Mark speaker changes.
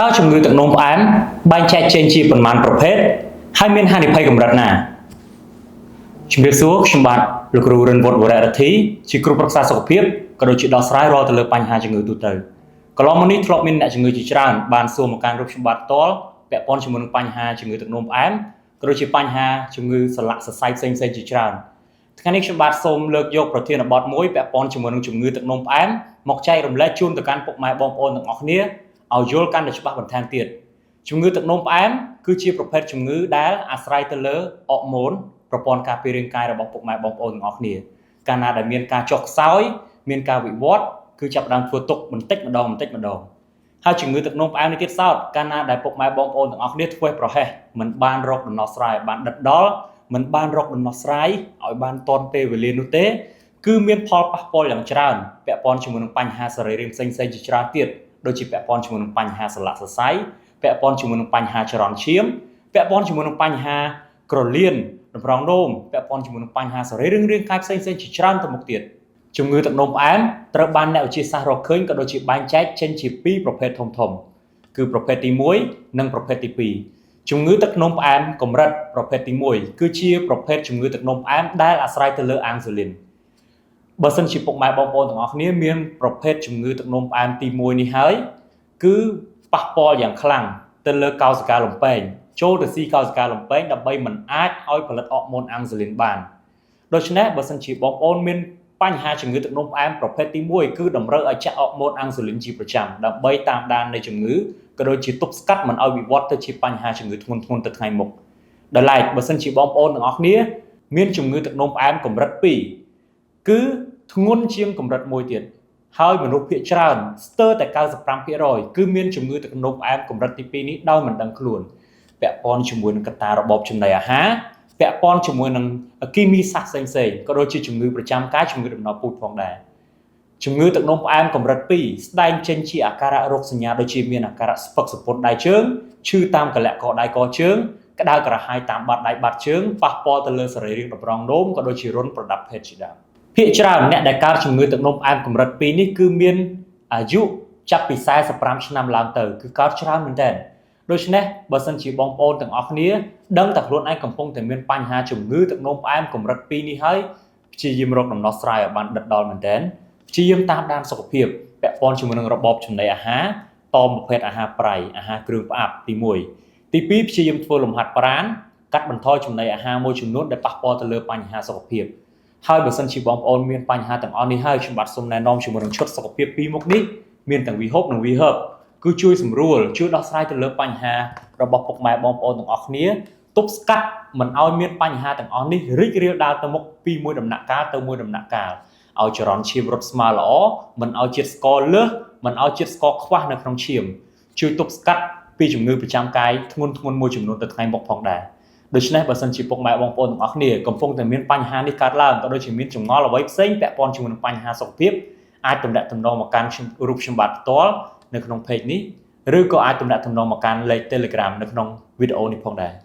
Speaker 1: តើជំងឺទឹកនោមផ្អែមបែងចែកចេញជាប៉ុន្មានប្រភេទហើយមានហានិភ័យកម្រិតណាជំរាបសួរខ្ញុំបាទលោកគ្រូរិនវត្តវរៈរដ្ឋីជាគ្រូប្រឹក្សាសុខភាពក៏ដូចជាដោះស្រាយរាល់ទៅលើបញ្ហាជំងឺទូទៅកន្លងមកនេះធ្លាប់មានអ្នកជំងឺជាច្រើនបានសួរមកកាន់រូបខ្ញុំបាទផ្ទាល់ពាក់ព័ន្ធជាមួយនឹងបញ្ហាជំងឺទឹកនោមផ្អែមក៏ដូចជាបញ្ហាជំងឺសន្លាក់សរសៃផ្សេងៗជាច្រើនថ្ងៃនេះខ្ញុំបាទសូមលើកយកប្រធានបទមួយពាក់ព័ន្ធជាមួយនឹងជំងឺទឹកនោមផ្អែមមកចែករំលែកជូនទៅកាន់ពុកម៉ែបងប្អូនទាំងអស់គ្នាឲ្យយល់កាន់តែច្បាស់បន្ថែមទៀតជំងឺទឹកនោមផ្អែមគឺជាប្រភេទជំងឺដែលអាស្រ័យទៅលើអរម៉ូនប្រព័ន្ធការពាររាងកាយរបស់ពុកម៉ែបងប្អូនទាំងអស់គ្នាកាលណាដែលមានការចុះខ្សោយមានការវិវត្តគឺចាប់ផ្ដើមធ្វើទុក្ខបន្តិចម្ដងហើយជំងឺទឹកនោមផ្អែមនេះទៀតសោតកាលណាដែលពុកម៉ែបងប្អូនទាំងអស់គ្នាធ្វេសប្រហែសមិនបានរកដំណោះស្រាយបានដិតដល់មិនបានរកដំណោះស្រាយឲ្យបានទាន់ពេលវេលានោះទេគឺមានផលប៉ះពាល់យ៉ាងច្រើនពាក់ព័ន្ធជាមួយនឹងបញ្ហាសរីរាង្គផ្សេងៗជាច្រើនទៀតដូចជាពាក់ព័ន្ធជាមួយនឹងបញ្ហាសន្លាក់សរសៃពាក់ព័ន្ធជាមួយនឹងបញ្ហាចរន្តឈាមពាក់ព័ន្ធជាមួយនឹងបញ្ហាក្រលៀនតម្រងនោមពាក់ព័ន្ធជាមួយនឹងបញ្ហាសរីរាង្គរាងកាយផ្សេងៗជាច្រើនទៅមុខទៀតជំងឺទឹកនោមផ្អែមត្រូវបានអ្នកវិទ្យាសាស្ត្ររកឃើញក៏ដូចជាបែងចែកចេញជាពីរប្រភេទធំៗគឺប្រភេទទី1និងប្រភេទទី2ជំងឺទឹកនោមផ្អែមកម្រិតប្រភេទទី1គឺជាប្រភេទជំងឺទឹកនោមផ្អែមដែលអាស្រ័យទៅលើអាំងស៊ូលីនបើសិនជាពុកម៉ែបងប្អូនទាំងអស់គ្នាមានប្រភេទជំងឺទឹកនោមផ្អែមទី1នេះហើយគឺប៉ះពាល់យ៉ាងខ្លាំងទៅលើកោសិកាលំពែងចូលទៅស៊ីកោសិកាលំពែងដើម្បីមិនអាចឲ្យផលិតអរម៉ូនអាំងស៊ូលីនបានដូច្នេះបើសិនជាបងប្អូនមានបញ្ហាជំងឺទឹកនោមផ្អែមប្រភេទទី1គឺតម្រូវឲ្យចាក់អរម៉ូនអាំងស៊ូលីនជាប្រចាំដើម្បីតាមដាននៃជំងឺក៏ដូចជាទប់ស្កាត់មិនឲ្យវិវត្តទៅជាបញ្ហាជំងឺធ្ងន់ៗទៅថ្ងៃមុខដល់ឡែកបើសិនជាបងប្អូនទាំងអស់គ្នាមានជំងឺទឹកនោមផ្អែមកម្រិត2គឺធ្ងន់ជាងកម្រិត1ទៀតហើយមនុស្សភាគច្រើនស្ទើរតែ 95% គឺមានជំងឺទឹកនោមផ្អែមកម្រិតទី2នេះដោយមិនដឹងខ្លួនពាក់ព័ន្ធជាមួយនឹងកត្តារបបចំណីអាហារពាក់ព័ន្ធជាមួយនឹងគីមីសាស្ត្រផ្សេងៗក៏ដូចជាជំងឺប្រចាំកាយជំងឺដំណពូជផងដែរជំងឺទឹកនោមផ្អែមកម្រិត2ស្ដែងចេញជាអាការៈរោគសញ្ញាដូចជាមានអាការៈស្ពឹកសពុតដៃជើងឈឺតាមកលៈកដៃកជើងក្តៅក្រហាយតាមបាតដៃបាតជើងប៉ះពាល់ទៅលើសរីរាង្គតម្រងនោមក៏ដូចជារន្ធប្រដាប់ភេទជាដើមភាគច្រើនអ្នកដែលកើតជំងឺទឹកនោមផ្អែមកម្រិត2នេះគឺមានអាយុចាប់ពី45ឆ្នាំឡើងទៅគឺកើតច្រើនមែនទែនដូច្នេះបើសិនជាបងប្អូនទាំងអស់គ្នាដឹងតែខ្លួនឯងកំពុងតែមានបញ្ហាជំងឺទឹកនោមផ្អែមកម្រិត2នេះហើយព្យាយាមរកដំណោះស្រាយឲ្យបានដិតដល់មែនទែនព្យាយាមតាមដានសុខភាពពាក់ព័ន្ធជាមួយនឹងរបបចំណីអាហារតមប្រភេទអាហារប្រៃអាហារគ្រឿងផ្អាប់ទី1ទី2ព្យាយាមធ្វើលំហាត់ប្រាណកាត់បន្ថយចំណីអាហារមួយចំនួនដែលប៉ះពាល់ទៅលើបញ្ហាសុខភាពហើយបើសិនជាបងប្អូនមានបញ្ហាទាំងអស់នេះហើយខ្ញុំបាទសូមណែនាំជាមួយនឹងឈុតសុខភាពពីរមុខនេះមានទាំង VHOP និង VHERB គឺជួយសម្រួលជួយដោះស្រាយទៅលើបញ្ហារបស់ពុកម៉ែបងប្អូនទាំងអស់គ្នាទប់ស្កាត់មិនឲ្យមានបញ្ហាទាំងអស់នេះរីករាលដាលទៅមុខពីមួយដំណាក់កាលទៅមួយដំណាក់កាលឲ្យចរន្តឈាមរត់ស្មើល្អមិនឲ្យជាតិស្ករលើសមិនឲ្យជាតិស្ករខ្វះនៅក្នុងឈាមជួយទប់ស្កាត់ពីជំងឺប្រចាំកាយធ្ងន់ៗមួយចំនួនទៅថ្ងៃមុខផងដែរដូច្នេះបើសិនជាពុកម៉ែបងប្អូនទាំងអស់គ្នាកំពុងតែមានបញ្ហានេះកើតឡើងក៏ដូចជាមានចម្ងល់អ្វីផ្សេងពាក់ព័ន្ធជាមួយនឹងបញ្ហាសុខភាពអាចទំនាក់ទំនងមកកាន់រូបខ្ញុំបាទផ្ទាល់នៅក្នុង page នេះឬក៏អាចទំនាក់ទំនងមកកាន់លេខ Telegram នៅក្នុងវីដេអូនេះផងដែរ